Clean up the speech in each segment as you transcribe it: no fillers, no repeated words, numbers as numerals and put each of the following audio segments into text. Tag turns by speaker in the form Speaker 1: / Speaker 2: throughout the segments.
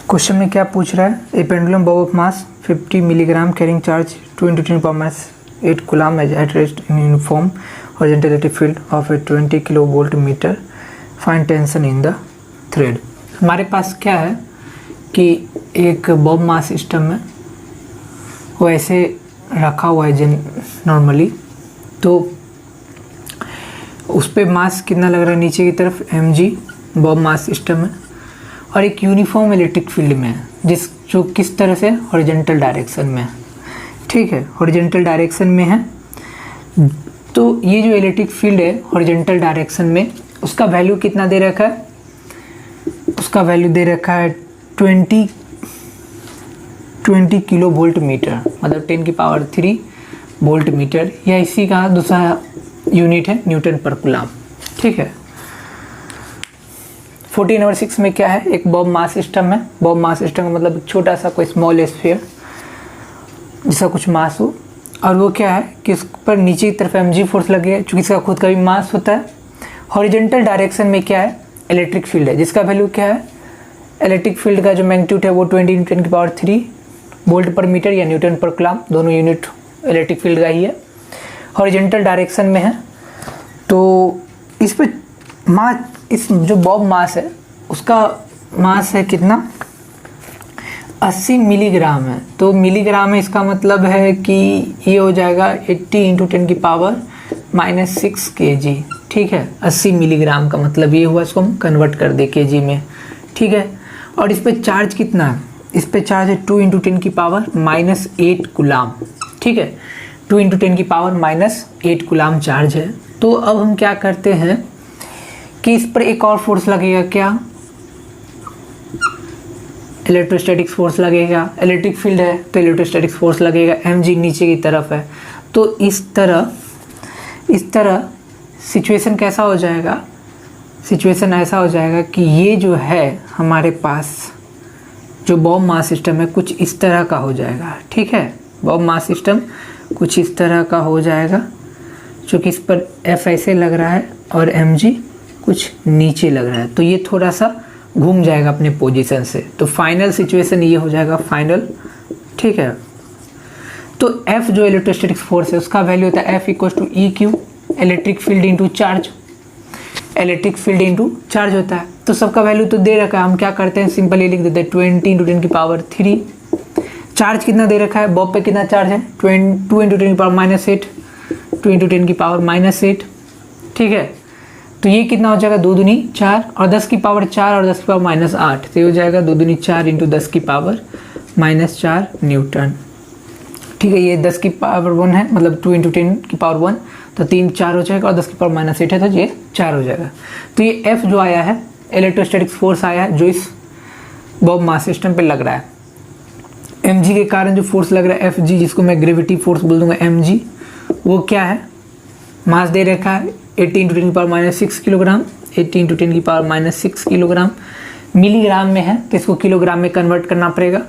Speaker 1: Question में क्या पूछ रहा है? A pendulum bob of mass 50 milligram carrying charge 2 × 10⁻8 coulomb at rest in uniform horizontal electric field of a 20 kilovolt metre, find tension in the thread. हमारे पास क्या है कि एक बॉब मास सिस्टम में वो ऐसे रखा हुआ है नॉर्मली, तो उस पर मास कितना लग रहा है नीचे की तरफ mg बॉब मास सिस्टम है, और एक यूनिफॉर्म इलेक्ट्रिक फील्ड में है जो किस तरह से हॉरिजॉन्टल डायरेक्शन में है। ठीक है, हॉरिजॉन्टल डायरेक्शन में है। तो ये जो इलेक्ट्रिक फील्ड है हॉरिजॉन्टल डायरेक्शन में, उसका वैल्यू कितना दे रखा है? उसका वैल्यू दे रखा है 20 किलो वोल्ट मीटर, मतलब 10⁻³ वोल्ट मीटर, या इसी का दूसरा यूनिट है न्यूटन पर कूलम। ठीक है, 14 नंबर 6 में क्या है? एक बॉब मास सिस्टम है। बॉब मास सिस्टम का मतलब छोटा सा कोई स्मॉल स्फीयर जिसका कुछ मास हो, और वो क्या है कि उस पर नीचे की तरफ mg फोर्स लगे है, चूँकि इसका खुद का भी मास होता है। हॉरिजॉन्टल डायरेक्शन में क्या है? इलेक्ट्रिक फील्ड है, जिसका वैल्यू क्या है? इलेक्ट्रिक फील्ड का जो मैग्नीट्यूड है वो 20 × 10⁻³ वोल्ट पर मीटर या न्यूटन पर कूलम, दोनों यूनिट इलेक्ट्रिक फील्ड का ही है। हॉरिजॉन्टल डायरेक्शन में है, तो इस पर मास, इस जो बॉब मास है उसका मास है कितना? 80 मिलीग्राम है। तो मिलीग्राम है, इसका मतलब है कि ये हो जाएगा 80 × 10⁻⁻6 kg। ठीक है, 80 मिलीग्राम का मतलब ये हुआ, इसको हम कन्वर्ट कर दे kg में। ठीक है, और इस पर चार्ज कितना है? इस पर चार्ज है 2 × 10⁻8 कूलम। ठीक है, 2 × 10⁻8 कूलम चार्ज है। तो अब हम क्या करते हैं कि इस पर एक और फोर्स लगेगा, क्या? इलेक्ट्रोस्टैटिक फोर्स लगेगा। इलेक्ट्रिक फील्ड है तो इलेक्ट्रोस्टैटिक फोर्स लगेगा, mg नीचे की तरफ है। तो इस तरह सिचुएशन कैसा हो जाएगा? सिचुएशन ऐसा हो जाएगा कि ये जो है हमारे पास जो बॉब मास सिस्टम है कुछ इस तरह का हो जाएगा। ठीक है, बॉब मास सिस्टम कुछ इस तरह का हो जाएगा, क्योंकि इस पर F ऐसे लग रहा है और mg कुछ नीचे लग रहा है, तो ये थोड़ा सा घूम जाएगा अपने पोजीशन से। तो फाइनल सिचुएशन ये हो जाएगा फाइनल। ठीक है, तो F जो इलेक्ट्रोस्टैटिक फोर्स है उसका वैल्यू होता है F = EQ, electric field into charge. Electric field into charge होता है, तो सबका वैल्यू तो दे रखा है। हम क्या करते हैं, सिंपली लिख देते हैं 20 × 10⁻3। चार्ज कितना दे रखा है? बॉब पे कितना चार्ज है? 2 × 10⁻8। ठीक है, तो ये कितना हो जाएगा? 2 दूनी 4 और 10⁻4 और 10⁻8, तो ये हो जाएगा 2 दूनी 4 × 10⁻4 न्यूटन। ठीक है, ये 10⁻1 है, मतलब 2 × 10⁻1, तो 3 4 हो जाएगा, और 10⁻8 है तो ये 4 हो जाएगा। तो ये F जो आया है इलेक्ट्रोस्टैटिक फोर्स आया है जो इस बॉब मास सिस्टम पे लग रहा है। mg के कारण जो फोर्स लग रहा है Fg, जिसको मैं ग्रेविटी फोर्स बोल दूंगा mg, वो क्या है? मास दे रखा है 80 × 10⁻6 किलोग्राम, 80 × 10⁻6 किलोग्राम। मिलीग्राम में है तो इसको किलोग्राम में कन्वर्ट करना पड़ेगा।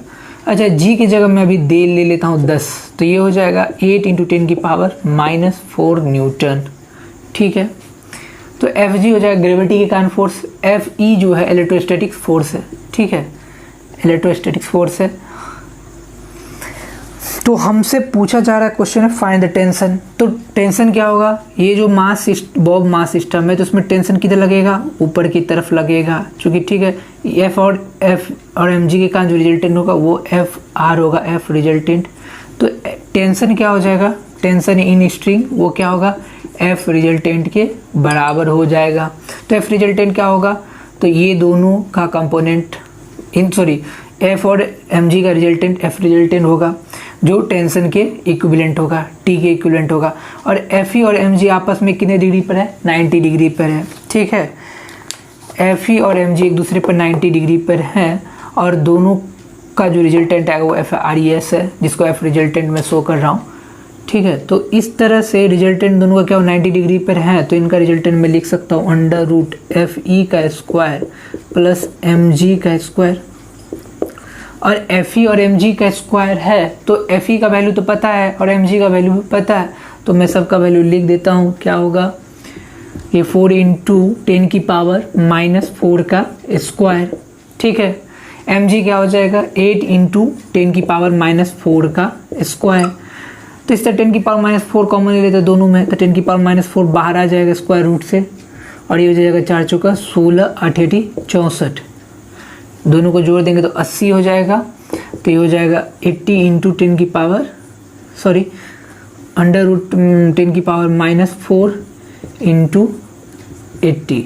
Speaker 1: अच्छा, g की जगह मैं अभी दे ले लेता हूँ 10, तो ये हो जाएगा 8 × 10⁻4 न्यूटन। ठीक है, तो Fg हो जाएगा ग्रेविटी के कारण फोर्स, Fe जो है इलेक्ट्रोस्टैटिक फोर्स है। ठीक है, इलेक्ट्रोस्टैटिक फोर्स है। तो हमसे पूछा जा रहा है क्वेश्चन है फाइंड द टेंशन। तो टेंशन क्या होगा? ये जो बॉब मास सिस्टम है तो उसमें टेंशन किधर लगेगा? ऊपर की तरफ लगेगा, क्योंकि ठीक है F और mg के कारण जो रिजल्टेंट होगा वो Fr होगा, F रिजल्टेंट। तो टेंशन क्या हो जाएगा? टेंशन इन स्ट्रिंग वो क्या होगा? F रिजल्टेंट के बराबर हो जाएगा। तो F रिजल्टेंट क्या होगा? तो ये दोनों का कंपोनेंट F और mg का रिजल्टेंट F रिजल्टेंट होगा, जो टेंशन के इक्विवेलेंट होगा, T के इक्विवेलेंट होगा। और Fe और mg आपस में कितने डिग्री पर है? 90 डिग्री पर है। ठीक है, Fe और mg एक दूसरे पर 90 डिग्री पर है, और दोनों का जो रिजल्टेंट आएगा वो Fres है, जिसको F रिजल्टेंट में शो कर रहा हूँ। ठीक है, तो इस तरह से रिजल्टेंट दोनों का क्या हो 90 डिग्री पर है, तो इनका रिजल्टेंट मैं लिख सकता हूँ √Fe² + mg²। और Fe और mg का स्क्वायर है, तो Fe का वैल्यू तो पता है और mg का वैल्यू भी पता है, तो मैं सबका वैल्यू लिख देता हूँ। क्या होगा? ये 4 × 10⁻⁻4 का स्क्वायर। ठीक है, mg क्या हो जाएगा 8 इंटू 10 की पावर -4 का स्क्वायर। तो इस तरह 10 की पावर -4 कॉमन ले लेते दोनों में, तो 10 की पावर -4 बाहर आ जाएगा स्क्वायर रूट से, और ये हो जाएगा 4 चौका 16 8 64, दोनों को जोड़ देंगे तो 80 हो जाएगा। तो ये हो जाएगा 80 इंटू 10 की पावर अंडर रूट 10 की पावर -4 इंटू 80।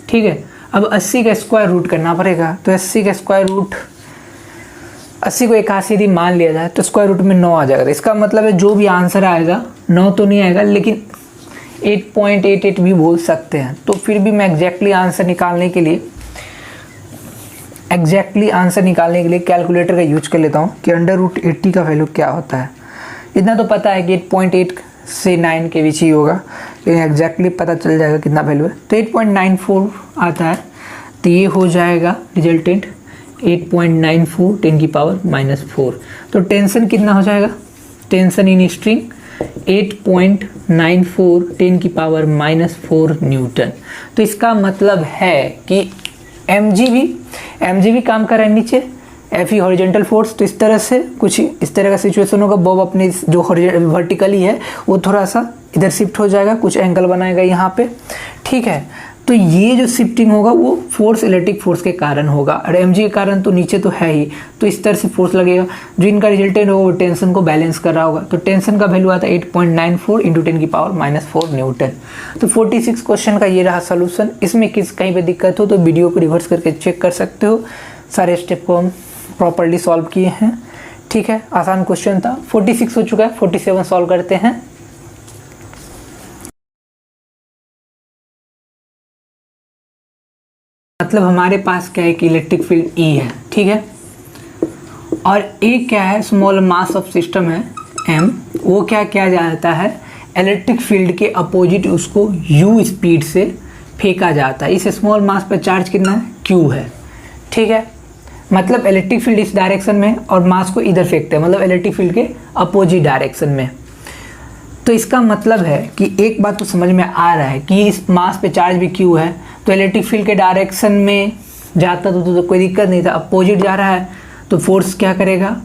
Speaker 1: ठीक है, अब 80 का स्क्वायर रूट करना पड़ेगा। तो 80 का स्क्वायर रूट, 80 को 81 यदि मान लिया जाए तो स्क्वायर रूट में 9 आ जाएगा। तो इसका मतलब है जो भी आंसर आएगा 9 तो नहीं आएगा, लेकिन 8.88 भी बोल सकते हैं। तो फिर भी मैं एग्जैक्टली आंसर निकालने के लिए कैलकुलेटर का यूज कर लेता हूँ कि अंडर रूट 80 का वैल्यू क्या होता है। इतना तो पता है कि 8.8 से 9 के बीच ही होगा, लेकिन एग्जैक्टली पता चल जाएगा कितना वैल्यू है। तो 8.94 आता है, तो ये हो जाएगा रिजल्टेंट 8.94 10 की पावर -4। तो टेंशन कितना हो जाएगा, टेंशन इन स्ट्रिंग 8.94 10 की पावर -4 न्यूटन। तो इसका मतलब है कि mg भी काम कर रहा है नीचे, Fe हॉरिजॉन्टल फोर्स। तो इस तरह से कुछ इस तरह का सिचुएशन होगा, बॉब अपने जो वर्टिकली है वो थोड़ा सा इधर शिफ्ट हो जाएगा, कुछ एंगल बनाएगा यहाँ पे। ठीक है, तो ये जो शिफ्टिंग होगा वो फोर्स इलेक्ट्रिक फोर्स के कारण होगा, और mg के कारण तो नीचे तो है ही, तो इस तरह से फोर्स लगेगा। जो इनका रिजल्टेंट होगा वो टेंशन को बैलेंस कर रहा होगा। तो टेंशन का वैल्यू आता है 8.94 इंटू 10 की पावर -4 न्यूटन। तो 46 क्वेश्चन का ये रहा सोल्यूशन। इसमें कहीं पे दिक्कत हो तो वीडियो को रिवर्स करके चेक कर सकते हो, सारे स्टेप को हम प्रॉपरली सॉल्व किए हैं। ठीक है, आसान क्वेश्चन था। 46 हो चुका है, 47 सॉल्व करते हैं। मतलब हमारे पास क्या है कि इलेक्ट्रिक फील्ड E है, ठीक है, और A क्या है, स्मॉल मास ऑफ सिस्टम है M, वो क्या किया जाता है, इलेक्ट्रिक फील्ड के अपोजिट उसको U स्पीड से फेंका जाता है। इस स्मॉल मास पर चार्ज कितना है, Q है। ठीक है, मतलब इलेक्ट्रिक फील्ड इस डायरेक्शन में और मास को इधर फेंकते हैं, मतलब इलेक्ट्रिक फील्ड के अपोजिट डायरेक्शन में। तो इसका मतलब है कि एक बात तो समझ में आ रहा है कि इस मास पे चार्ज भी Q है, तो इलेक्ट्रिक फील्ड के डायरेक्शन में जाता तो कोई दिक्कत नहीं था। अपोजिट जा रहा है तो फोर्स क्या करेगा,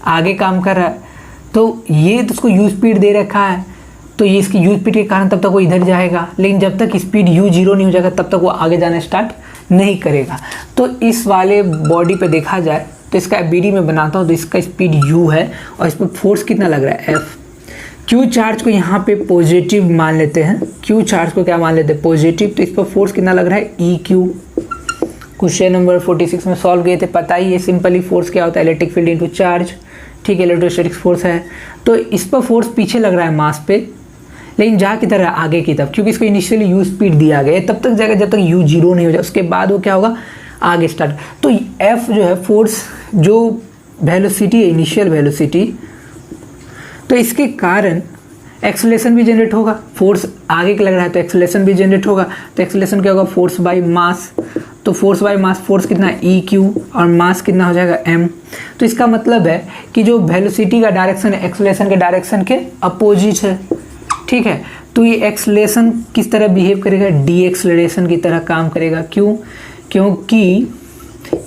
Speaker 1: आगे काम कर रहा है। तो ये तो उसको U स्पीड दे रखा है, तो ये इसकी U स्पीड के कारण तब तक वो इधर जाएगा, लेकिन जब तक स्पीड U 0 नहीं हो जाएगा तब तक वो आगे जाना स्टार्ट नहीं करेगा। तो इस वाले बॉडी पे देखा जाए तो इसका BD में बनाता हूँ, तो इसका स्पीड U है और इस पर फोर्स कितना लग रहा है, F। Q चार्ज को यहाँ पे पॉजिटिव मान लेते हैं, Q चार्ज को क्या मान लेते हैं, पॉजिटिव। तो इस पर फोर्स कितना लग रहा है, EQ। क्वेश्चन नंबर 46 में सॉल्व किए थे, पता ही है सिंपली फोर्स क्या होता है, इलेक्ट्रिक फील्ड इनटू चार्ज। ठीक है, इलेक्ट्रोस्टैटिक फोर्स है। तो इस पर फोर्स पीछे लग रहा है मास पे, लेकिन जा किधर है, आगे की तरफ, क्योंकि इसको इनिशियली U स्पीड दिया गया है, तब तक जाएगा जब तक U 0 नहीं हो जाए, उसके बाद वो क्या होगा, आगे स्टार्ट। तो F जो है फोर्स, जो वेलोसिटी है, इनिशियल वेलोसिटी, तो इसके कारण एक्सेलरेशन भी जनरेट होगा। फोर्स आगे के लग रहा है तो एक्सेलरेशन भी जनरेट होगा। तो एक्सेलरेशन क्या होगा, फोर्स बाय मास। तो फोर्स बाय मास, फोर्स कितना है, EQ, और मास कितना हो जाएगा, M। तो इसका मतलब है कि जो वेलोसिटी का डायरेक्शन है एक्सेलरेशन के डायरेक्शन के अपोजिट है। ठीक है, तो ये एक्सेलरेशन किस तरह बिहेव करेगा, डी एक्सेलरेशन की तरह काम करेगा। क्यों, क्योंकि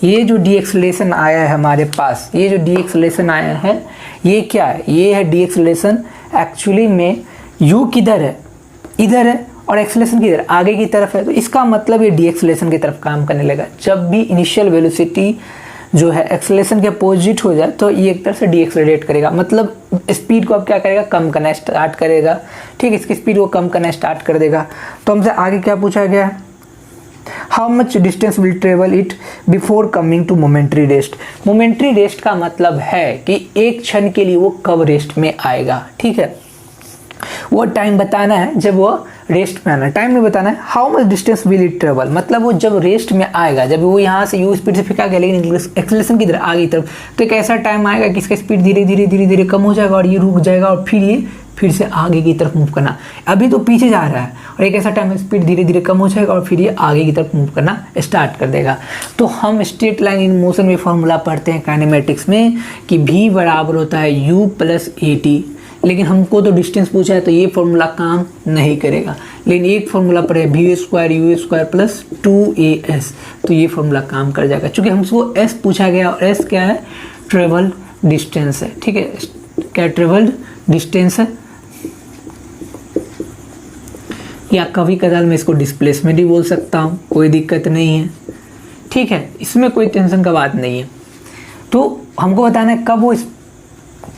Speaker 1: ये जो डी एक्सेलरेशन आया है हमारे पास, ये जो डी एक्सेलरेशन आया है ये क्या है, ये है डी एक्सेलरेशन। एक्चुअली में U किधर है, इधर है, और एक्सेलरेशन किधर, आगे की तरफ है। तो इसका मतलब ये डी एक्सेलरेशन की तरफ काम करने लगा। जब भी इनिशियल वेलोसिटी जो है एक्सेलरेशन के अपोजिट हो जाए तो ये एक तरह से डी एक्सेलरेट करेगा, मतलब स्पीड को अब क्या करेगा, कम करना स्टार्ट करेगा। ठीक है, इसकी स्पीड को कम करना स्टार्ट कर देगा। तो हमसे आगे क्या पूछा गया है, how much distance will travel it before coming to momentary rest. Momentary rest का मतलब है कि एक क्षण के लिए वो कब रेस्ट में आएगा। ठीक है, वो टाइम बताना है जब वो रेस्ट में आना है, टाइम नहीं बताना है। How much distance will it travel, मतलब वो जब रेस्ट में आएगा, जब वो यहाँ से U स्पीड से फेंका गया लेकिन एक्सेलरेशन की तरफ आगे की तरफ, तो एक ऐसा टाइम आएगा कि इसका स्पीड धीरे धीरे धीरे धीरे कम हो जाएगा और ये रुक जाएगा और फिर ये फिर से आगे की तरफ मूव करना। अभी तो पीछे जा रहा है और एक ऐसा टाइम है स्पीड धीरे धीरे कम हो जाएगा और फिर ये आगे की तरफ मूव करना स्टार्ट कर देगा। तो हम स्ट्रेट लाइन इन मोशन में फॉर्मूला पढ़ते हैं काइनेमेटिक्स में कि V बराबर होता है U प्लस AT। लेकिन हमको तो डिस्टेंस पूछा है तो ये फॉर्मूला काम नहीं करेगा। लेकिन एक फॉर्मूला पर है v square u square plus 2as, तो ये फॉर्मूला काम कर जाएगा। चूँकि हमको s पूछा गया और s क्या है, ट्रेवल डिस्टेंस है। ठीक है, क्या ट्रेवल्ड डिस्टेंस है, या कभी कदार मैं इसको डिस्प्लेसमेंट भी बोल सकता हूँ, कोई दिक्कत नहीं है। ठीक है, इसमें कोई टेंशन का बात नहीं है। तो हमको बताना है कब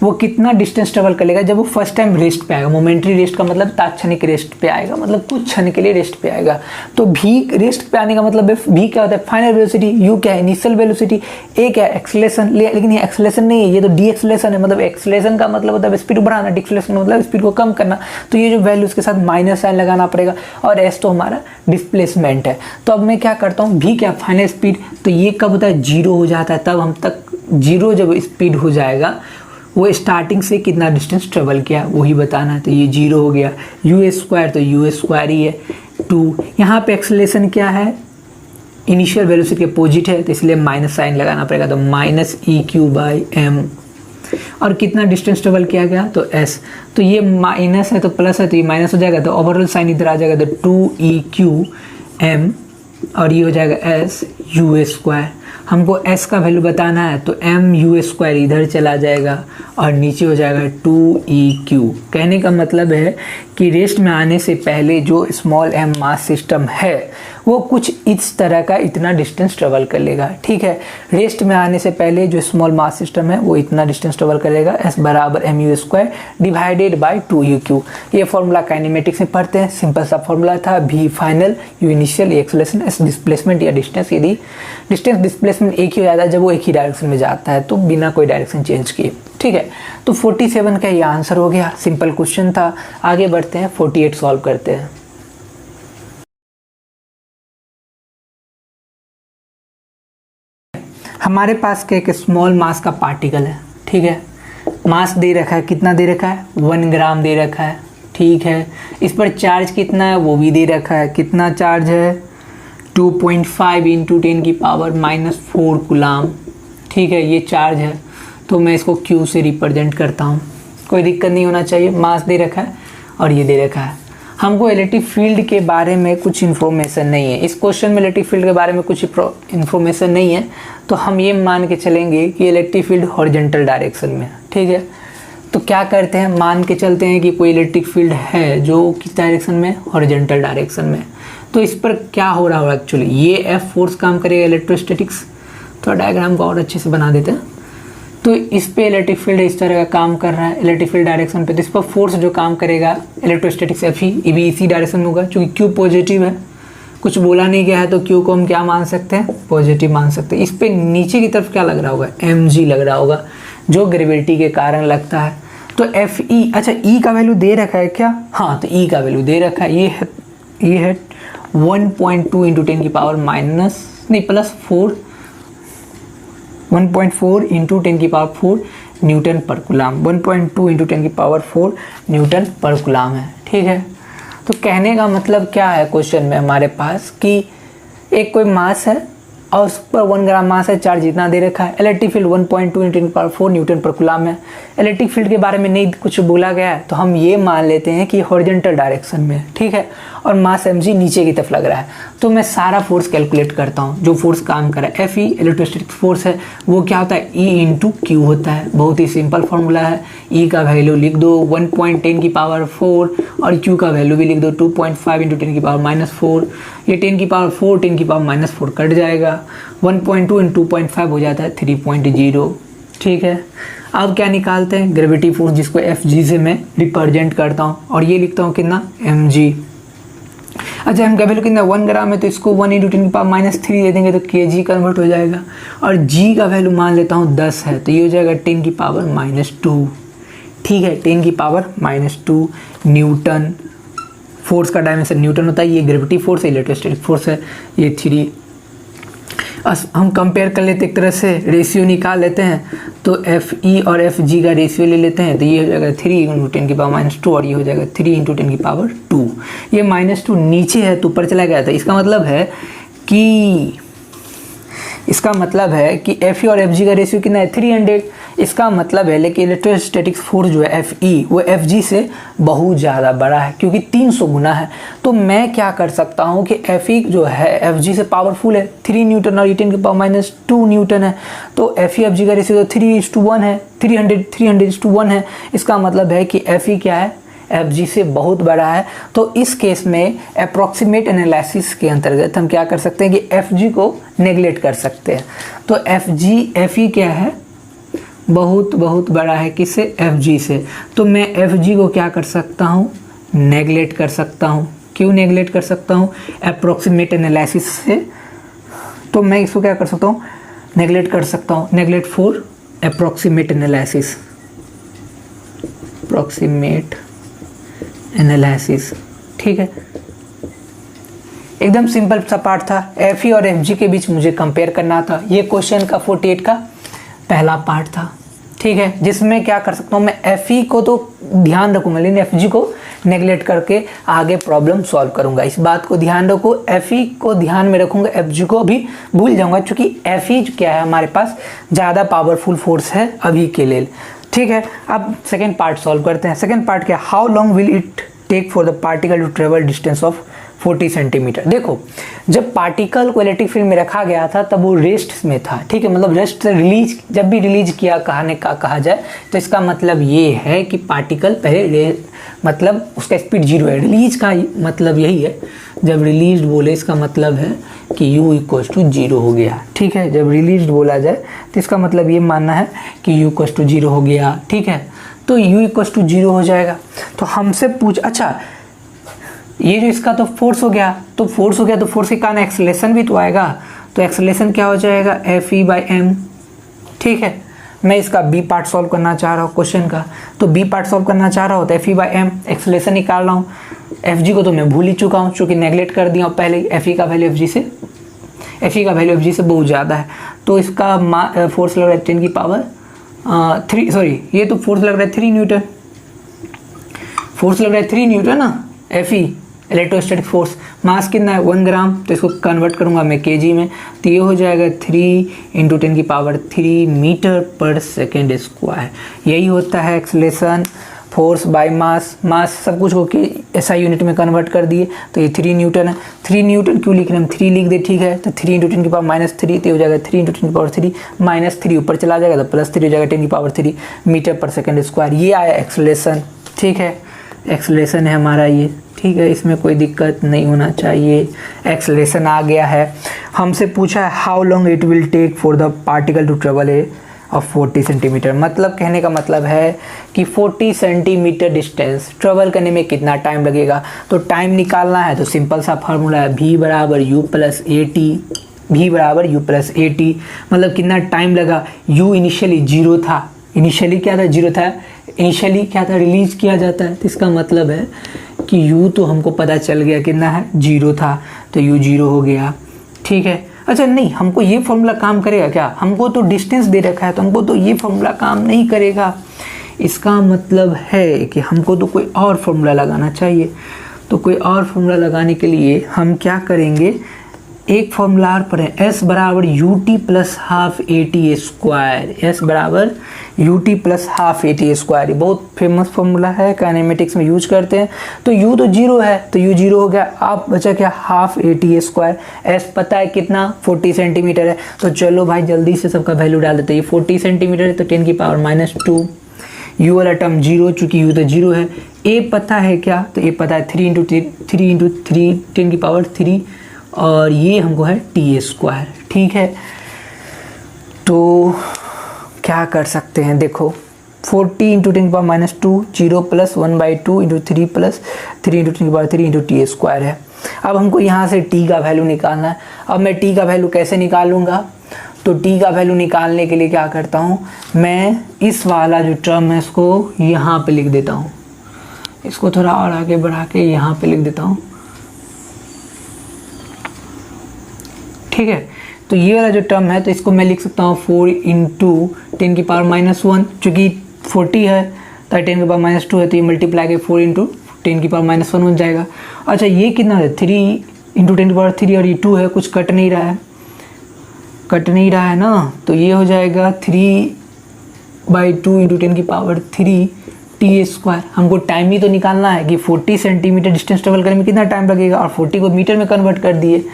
Speaker 1: वो कितना डिस्टेंस ट्रेवल करेगा जब वो फर्स्ट टाइम रेस्ट पे आएगा। मोमेंट्री रेस्ट का मतलब तात्क्षणिक रेस्ट पे आएगा, मतलब कुछ क्षण के लिए रेस्ट पे आएगा। तो v रेस्ट पे आने का मतलब है v क्या होता है, फाइनल वेलोसिटी, u क्या है, इनिशियल वेलोसिटी, a क्या है, एक्सेलरेशन। लेकिन ये एक्सेलरेशन नहीं है, ये तो डी एक्सेलरेशन है। मतलब एक्सेलरेशन का मतलब होता है स्पीड बढ़ाना, डिक्सेलरेशन मतलब स्पीड को कम करना। तो ये जो वैल्यू उसके साथ माइनस साइन लगाना पड़ेगा, और s तो हमारा डिस्प्लेसमेंट है। तो अब मैं क्या करता हूँ, v क्या फाइनल स्पीड, तो ये कब होता है, 0 हो जाता है। तब हम तक 0 जब स्पीड हो जाएगा, वो स्टार्टिंग से कितना डिस्टेंस ट्रेवल किया वही बताना है। तो ये 0 हो गया, यू स्क्वायर तो यू स्क्वायर ही है 2। यहाँ पे एक्सेलरेशन क्या है, इनिशियल वेलोसिटी के अपोजिट है, तो इसलिए माइनस साइन लगाना पड़ेगा। तो माइनस EQ/m। और कितना डिस्टेंस ट्रेवल किया गया, तो s। तो ये माइनस है तो प्लस है, तो ये माइनस हो जाएगा, तो ओवरऑल साइन इधर आ जाएगा, तो 2EQm, और ये हो जाएगा s u स्क्वायर। हमको s का वैल्यू बताना है, तो m u स्क्वायर इधर चला जाएगा और नीचे हो जाएगा 2EQ। कहने का मतलब है कि रेस्ट में आने से पहले जो स्मॉल m मास सिस्टम है वो कुछ इस तरह का इतना डिस्टेंस ट्रेवल कर लेगा। ठीक है, रेस्ट में आने से पहले जो स्मॉल मास सिस्टम है वो इतना डिस्टेंस ट्रेवल करेगा, s बराबर mu square divided by 2EQ। ये फॉर्मूला काइनेमेटिक्स में पढ़ते हैं, सिंपल सा फॉर्मूला था, v final, u initial, acceleration, s displacement या डिस्टेंस। यदि डिस्टेंस डिस्प्लेसमेंट एक ही हो जाता है जब वो एक ही डायरेक्शन में जाता है, तो बिना कोई डायरेक्शन चेंज किए। ठीक है, तो 47 का ये आंसर हो गया, सिंपल क्वेश्चन था। आगे बढ़ते हैं, 48 सॉल्व करते हैं। हमारे पास क्या एक स्मॉल मास का पार्टिकल है। ठीक है, मास दे रखा है, कितना दे रखा है, 1 ग्राम दे रखा है। ठीक है, इस पर चार्ज कितना है वो भी दे रखा है, कितना चार्ज है, 2.5 × 10⁻⁻4 कूलाम। ठीक है, ये चार्ज है, तो मैं इसको Q से रिप्रेजेंट करता हूँ, कोई दिक्कत नहीं होना चाहिए। मास दे रखा है और ये दे रखा है। हमको इलेक्ट्रिक फील्ड के बारे में कुछ इन्फॉर्मेशन नहीं है, इस क्वेश्चन में इलेक्ट्रिक फील्ड के बारे में कुछ इन्फॉर्मेशन नहीं है, तो हम ये मान के चलेंगे कि इलेक्ट्रिक फील्ड हॉरिजॉन्टल डायरेक्शन में है। ठीक है, तो क्या करते हैं, मान के चलते हैं कि कोई इलेक्ट्रिक फील्ड है जो किस डायरेक्शन में, हॉरिजॉन्टल डायरेक्शन में। तो इस पर क्या हो रहा होगा, एक्चुअली ये F फोर्स काम करेगा, इलेक्ट्रोस्टैटिक्स। थोड़ा डायग्राम को और अच्छे से बना देते हैं। तो इस पे इलेक्ट्रिक फील्ड इस तरह का काम कर रहा है इलेक्ट्रिक फील्ड डायरेक्शन पे, तो इस पर फोर्स जो काम करेगा इलेक्ट्रोस्टैटिक्स F ही, ये भी इसी डायरेक्शन में होगा। चूँकि Q पॉजिटिव है, कुछ बोला नहीं गया है, तो Q को हम क्या मान सकते हैं, पॉजिटिव मान सकते हैं। इस पे नीचे की तरफ क्या लग रहा होगा, mg लग रहा होगा, जो ग्रेविटी के कारण लगता है। तो Fe, अच्छा E का वैल्यू दे रखा है क्या, हाँ, तो E का वैल्यू दे रखा है, ये है 1.2 × 10⁻⁻4 1.4 × 10⁻4 न्यूटन पर कूलाम, 1.2 × 10⁻4 न्यूटन पर कूलाम है। ठीक है, तो कहने का मतलब क्या है क्वेश्चन में हमारे पास कि एक कोई मास है और उस पर 1 ग्राम मास है, चार्ज जितना दे रखा है। इलेक्ट्रिक फील्ड 1.2 × 10⁻4 न्यूटन पर कूलाम है। इलेक्ट्रिक फील्ड के बारे में नहीं कुछ बोला गया है, तो हम ये मान लेते हैं कि हॉरिजॉन्टल डायरेक्शन में। ठीक है, और मास mg नीचे की तरफ लग रहा है। तो मैं सारा फोर्स कैलकुलेट करता हूँ, जो फोर्स काम कर रहा है। Fe इलेक्ट्रोस्टैटिक फोर्स है, वो क्या होता है, E × Q होता है। बहुत ही सिंपल फॉर्मूला है। E का वैल्यू लिख दो 1.10⁻4 और Q का वैल्यू भी लिख दो 2.5 × 10⁻⁻4। ये 10⁻4 10⁻⁻4 कट जाएगा, 1.2 × 2.5 हो जाता है 3.0। ठीक है, अब क्या निकालते हैं, ग्रेविटी फोर्स, जिसको Fg से मैं रिप्रेजेंट करता हूँ, और ये लिखता हूँ कितना, mg। अच्छा, m का वैल्यू कितना, 1 ग्राम है, तो इसको 1 × 10⁻³ दे देंगे तो kg कन्वर्ट हो जाएगा। और g का वैल्यू मान लेता हूँ 10 है, तो ये हो जाएगा 10⁻⁻2। ठीक है, 10⁻⁻2 न्यूटन। फोर्स का डायमेंशन न्यूटन होता है। ये ग्रेविटी फोर्स है, इलेक्ट्रोस्टैटिक फोर्स है, ये 3। हम कंपेयर कर लेते, एक तरह से रेशियो निकाल लेते हैं, तो Fe और Fg का रेशियो ले लेते हैं, तो ये हो जाएगा 3 × 10⁻⁻2 और ये हो जाएगा 3 × 10⁻2। ये -2 नीचे है तो ऊपर चला गया था। इसका मतलब है कि Fe और Fg का रेशियो कितना है, 300। इसका मतलब है लेकिन इलेक्ट्रोस्टैटिक फोर्स जो है Fe वो Fg से बहुत ज़्यादा बड़ा है क्योंकि 300 गुना है। तो मैं क्या कर सकता हूँ कि Fe जो है Fg से पावरफुल है, 3 न्यूटन और 10 की पावर -2 न्यूटन है। तो Fe Fg का रेशियो 3:1 है, 300:1 है। इसका मतलब है कि Fe क्या है, Fg से बहुत बड़ा है। तो इस केस में अप्रॉक्सीमेट एनालिसिस के अंतर्गत हम क्या कर सकते हैं कि Fg को नेगलेक्ट कर सकते हैं। तो Fe क्या है, बहुत बहुत बड़ा है किससे, Fg से। तो मैं Fg को क्या कर सकता हूँ, नेगलेक्ट कर सकता हूँ। क्यों नेगलेक्ट कर सकता हूँ, अप्रॉक्सीमेट एनालिसिस से। तो मैं इसको क्या कर सकता हूँ, नेगलेक्ट कर सकता हूँ, neglect for approximate analysis, approximate analysis. ठीक है, एकदम सिंपल सा पार्ट था। Fe और Fg के बीच मुझे कंपेयर करना था। ये क्वेश्चन का 48 का पहला पार्ट था। ठीक है, जिसमें क्या कर सकता हूँ मैं, Fe को तो ध्यान रखूंगा लेकिन Fg को नेगलेक्ट करके आगे प्रॉब्लम सॉल्व करूंगा। इस बात को ध्यान रखो, Fe को ध्यान में रखूंगा, Fg को भी भूल जाऊंगा क्योंकि Fe क्या है, हमारे पास ज़्यादा पावरफुल फोर्स है अभी के लिए। ठीक है, अब सेकेंड पार्ट सॉल्व करते हैं। सेकेंड पार्ट क्या, how long will it take for the particle to travel distance of 40 centimetre. देखो, जब पार्टिकल को इलेक्ट्रिक फील्ड में रखा गया था तब वो रेस्ट में था। ठीक है, मतलब रेस्ट से रिलीज, जब भी रिलीज किया कहा जाए तो इसका मतलब ये है कि पार्टिकल पहले मतलब उसका स्पीड 0 है। रिलीज का मतलब यही है, जब रिलीज बोले इसका मतलब है कि u = 0 हो गया। ठीक है, जब रिलीज बोला जाए तो इसका मतलब ये मानना है कि u = 0 हो गया। ठीक है, तो u = 0 हो जाएगा। तो हमसे अच्छा ये जो इसका तो फोर्स हो गया, तो फोर्स के कारण एक्सेलरेशन भी तो आएगा। तो एक्सेलरेशन क्या हो जाएगा, Fe/m। ठीक है, मैं इसका बी पार्ट सॉल्व करना चाह रहा हूँ क्वेश्चन का। तो बी पार्ट सॉल्व करना चाह रहा हूँ तो Fe/m एक्सेलरेशन निकाल रहा हूँ। Fg को तो मैं भूल ही चुका हूँ चूँकि नेगलेक्ट कर दिया पहले। Fe का वैल्यू Fg से बहुत ज़्यादा है। तो इसका फोर्स लग रहा है 10 की पावर 3, सॉरी ये तो फोर्स लग रहा है 3 न्यूटन, फोर्स लग रहा है 3 न्यूटन ना। Fe इलेक्ट्रोस्टैटिक फोर्स, मास कितना है 1 ग्राम, तो इसको कन्वर्ट करूंगा मैं केजी में, तो ये हो जाएगा 3 × 10 की पावर 3 मीटर पर सेकेंड स्क्वायर। यही होता है एक्सेलरेशन, फोर्स बाय मास। मास सब कुछ को SI यूनिट में कन्वर्ट कर दिए, तो ये 3 न्यूटन है। 3 न्यूटन क्यों लिख रहे हैं, हम 3 लिख दे। ठीक है, तो 3 × 10 की पावर -3, तो हो जाएगा 3 × 10 की पावर 3 -3 ऊपर चला जाएगा तो +3 हो जाएगा 10 की पावर 3 मीटर पर सेकेंड स्क्वायर। ये आया एक्सेलरेशन। ठीक है, एक्सेलरेशन है हमारा ये। ठीक है, इसमें कोई दिक्कत नहीं होना चाहिए, एक्सेलरेशन आ गया है। हमसे पूछा है how long it will take for the particle to travel of 40 centimetre. मतलब कहने का मतलब है कि 40 सेंटीमीटर डिस्टेंस ट्रेवल करने में कितना टाइम लगेगा। तो टाइम निकालना है तो सिंपल सा फार्मूला है, V = U + AT। V = U + AT, मतलब कितना टाइम लगा। U इनिशियली 0 था, इनिशियली क्या था, 0 था। इनिशियली क्या था, रिलीज किया जाता है, तो इसका मतलब है कि u तो हमको पता चल गया कितना है, 0 था, तो u 0 हो गया। ठीक है, अच्छा नहीं, हमको ये फॉर्मूला काम करेगा क्या, हमको तो डिस्टेंस दे रखा है तो हमको तो ये फॉर्मूला काम नहीं करेगा। इसका मतलब है कि हमको तो कोई और फॉर्मूला लगाना चाहिए। तो कोई और फॉर्मूला लगाने के लिए हम क्या करेंगे, एक फॉर्मूला और पढ़ें, S = UT + ½ AT²। S = UT + ½ AT²। ये बहुत फेमस फॉर्मूला है, काइनेमेटिक्स में यूज करते हैं। तो U तो 0 है, तो U 0 हो गया। आप बचा क्या, ½ AT²। S पता है कितना, 40 सेंटीमीटर है। तो चलो भाई जल्दी से सबका वैल्यू डाल देते हैं। ये 40 सेंटीमीटर है तो 10 की पावर -2। U वाला टर्म 0, चूँकि U तो 0 है। A पता है क्या, तो A पता है 3 × 3 10 की पावर 3, और ये हमको है T²। ठीक है, तो क्या कर सकते हैं, देखो 40 × 10 की पावर -2, 0 + 1/2 × 3 + 3 × 10 की पावर 3 × T² है। अब हमको यहाँ से T का वैल्यू निकालना है। अब मैं T का वैल्यू कैसे निकालूंगा, तो T का वैल्यू निकालने के लिए क्या करता हूँ, मैं इस वाला जो टर्म है इसको यहाँ पे लिख देता हूँ, इसको थोड़ा और आगे बढ़ा के यहाँ पे लिख देता हूँ। ठीक है, तो ये वाला जो टर्म है तो इसको मैं लिख सकता हूँ 4 × 10 की पावर -1, चूँकि 40 है तो 10 की पावर -2 है, तो ये मल्टीप्लाई के 4 × 10 की पावर -1 हो जाएगा। अच्छा ये कितना है, 3 × 10 की पावर 3, और ये 2 है, कुछ कट नहीं रहा है ना, तो ये हो जाएगा 3 बाई 2 इंटू 10 की पावर 3 टी स्क्वायर। हमको टाइम ही तो निकालना है कि 40 सेंटीमीटर डिस्टेंस ट्रेवल करने में कितना टाइम लगेगा, और 40 को मीटर में कन्वर्ट कर दिए।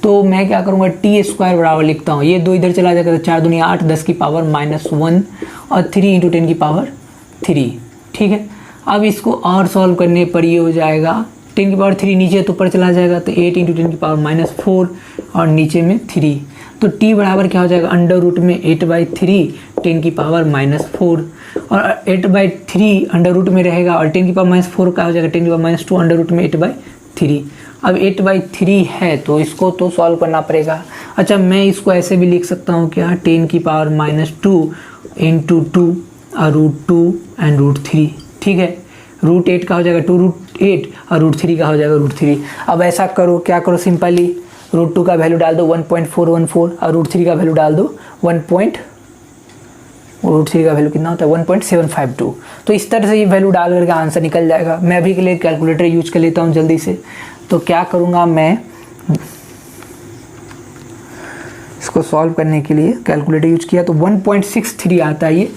Speaker 1: तो मैं क्या करूँगा, टी स्क्वायर बराबर लिखता हूँ, ये 2 इधर चला जाएगा तो 4 दूनी 8, 10 की पावर -1 और 3 इंटू 10 की पावर 3। ठीक है, अब इसको और सॉल्व करने पर ये हो जाएगा 10 की पावर 3 नीचे तो ऊपर चला जाएगा तो 8 इंटू 10 की पावर -4 और नीचे में 3। तो t बराबर क्या हो जाएगा, अंडर रूट में 8/3 10 की पावर -4 और 8/3 अंडर रूट में रहेगा और 10 की पावर -4 का हो जाएगा 10 की पावर -2 अंडर रूट में 8/3। अब 8/3 है तो इसको तो सॉल्व करना पड़ेगा। अच्छा, मैं इसको ऐसे भी लिख सकता हूँ क्या, 10 की पावर -2 इंटू 2 और √2 एंड √3। ठीक है, √8 का हो जाएगा 2√8 और √3 का हो जाएगा √3। अब ऐसा करो, क्या करो, सिंपली √2 का वैल्यू डाल दो 1.414 और √3 का वैल्यू डाल दो √3 का वैल्यू कितना होता है 1.752। तो इस तरह से ये वैल्यू डाल करके आंसर निकल जाएगा। मैं अभी के लिए कैलकुलेटर यूज कर लेता हूँ जल्दी से। तो क्या करूँगा, मैं इसको सॉल्व करने के लिए कैलकुलेटर यूज किया तो 1.63 आता है ये,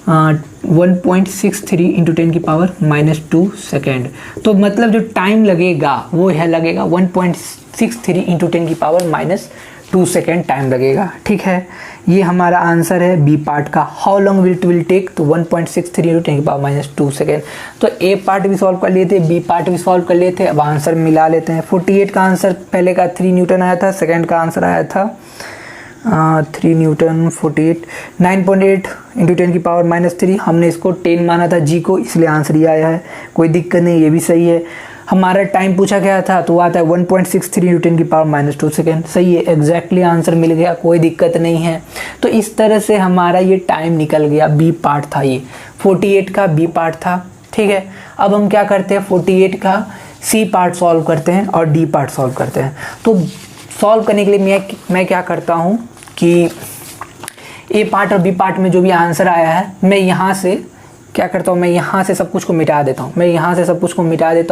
Speaker 1: 1.63 इंटू 10 की पावर -2 सेकेंड। तो मतलब जो टाइम लगेगा वो है लगेगा 1.63 इंटू 10 की पावर -2 सेकेंड टाइम लगेगा। ठीक है, ये हमारा आंसर है बी पार्ट का। हाउ लॉन्ग विल टेक, तो 1.63 इंटू 10 की पावर -2 सेकेंड। तो ए पार्ट भी सॉल्व कर लिए थे, बी पार्ट भी सॉल्व कर लिए थे। अब आंसर मिला लेते हैं। 48 का आंसर पहले का 3 न्यूटन आया था, सेकेंड का आंसर आया था 3 न्यूटन। 48 9.8 इंटू 10 की पावर -3। हमने इसको 10 माना था जी को, इसलिए आंसर ये आया है। कोई दिक्कत नहीं, ये भी सही है। हमारा टाइम पूछा गया था तो आता है 1.63 इंटू 10 की पावर -2 सेकेंड। सही है, एग्जैक्टली आंसर मिल गया, कोई दिक्कत नहीं है। तो इस तरह से हमारा ये टाइम निकल गया। बी पार्ट था ये, 48 का बी पार्ट था। ठीक है, अब हम क्या करते हैं, 48 का सी पार्ट सॉल्व करते हैं और डी पार्ट सॉल्व करते हैं। तो सॉल्व करने के लिए मैं क्या करता हूँ कि ए पार्ट और बी पार्ट में जो भी आंसर आया है, मैं यहाँ से क्या करता हूँ, मैं यहाँ से सब कुछ को मिटा देता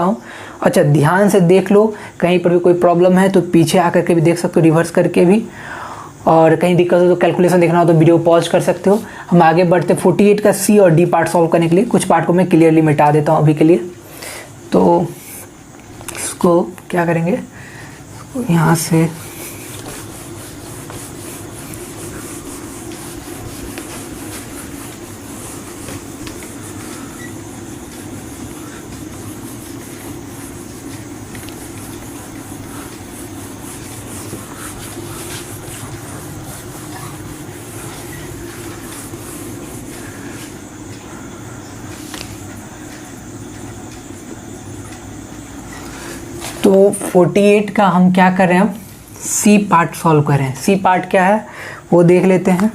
Speaker 1: हूँ। अच्छा, ध्यान से देख लो, कहीं पर भी कोई प्रॉब्लम है तो पीछे आकर के भी देख सकते हो, रिवर्स करके भी। और कहीं दिक्कत हो तो कैलकुलेशन देखना हो तो वीडियो पॉज कर सकते हो। हम आगे बढ़ते 48 का सी और डी पार्ट सॉल्व करने के लिए। कुछ पार्ट को मैं क्लियरली मिटा देता हूँ अभी के लिए। तो इसको क्या करेंगे, यहाँ से तो 48 का हम क्या कर रहे हैं, सी पार्ट सॉल्व कर रहे हैं। सी पार्ट क्या है वो देख लेते हैं।